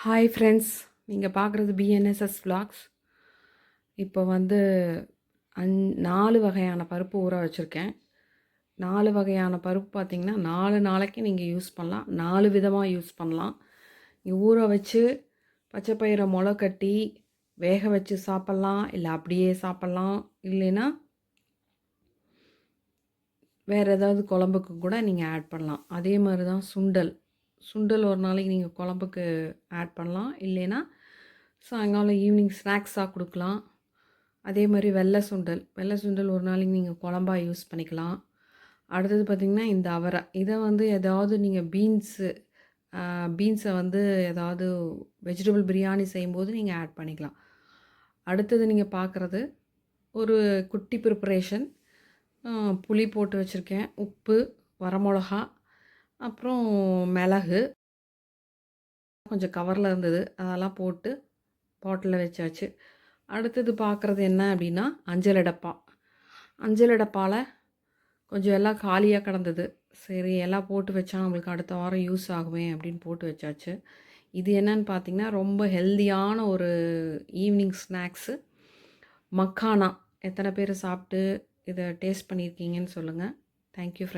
Hi friends, நீங்கள் பார்க்குறது BNSS vlogs. இப்போ வந்து 4 வகையான பருப்பு ஊற வச்சுருக்கேன். 4 வகையான பருப்பு பார்த்திங்கன்னா 4 நாளைக்கு நீங்கள் யூஸ் பண்ணலாம். 4 விதமாக யூஸ் பண்ணலாம். நீங்கள் ஊற வச்சு பச்சை பயிரை முளை கட்டி வேக வச்சு சாப்பிட்லாம், இல்லை அப்படியே சாப்பிட்லாம். இல்லைன்னா வேறு ஏதாவது குழம்புக்கு கூட நீங்கள் ஆட் பண்ணலாம். அதே மாதிரி தான் சுண்டல் ஒரு நாளைக்கு நீங்கள் குழம்புக்கு ஆட் பண்ணலாம். இல்லைன்னா சாயங்காலம் ஈவினிங் ஸ்நாக்ஸாக கொடுக்கலாம். அதே மாதிரி வெள்ளை சுண்டல் ஒரு நாளைக்கு நீங்கள் குழம்பா யூஸ் பண்ணிக்கலாம். அடுத்தது பார்த்திங்கன்னா இந்த அவரை, இதை வந்து ஏதாவது நீங்கள் பீன்ஸை வந்து ஏதாவது வெஜிடபிள் பிரியாணி செய்யும்போது நீங்கள் ஆட் பண்ணிக்கலாம். அடுத்தது நீங்கள் பார்க்குறது ஒரு குட்டி ப்ரிப்பரேஷன். புளி போட்டு வச்சுருக்கேன், உப்பு, வரமிளகா, அப்புறம் மிளகு கொஞ்சம் கவரில் இருந்தது, அதெல்லாம் போட்டு பாட்டிலில் வச்சாச்சு. அடுத்தது பார்க்குறது என்ன அப்படின்னா அஞ்சல் டப்பாவில் கொஞ்சம் எல்லாம் காலியாக கிடந்தது. சரி, எல்லாம் போட்டு வச்சா நம்மளுக்கு அடுத்த வாரம் யூஸ் ஆகுமே அப்படின்னு போட்டு வச்சாச்சு. இது என்னன்னு பார்த்தீங்கன்னா ரொம்ப ஹெல்தியான ஒரு ஈவினிங் ஸ்நாக்ஸு, மக்கானா. எத்தனை பேர் சாப்பிட்டு இதை டேஸ்ட் பண்ணியிருக்கீங்கன்னு சொல்லுங்கள். Thank you friends.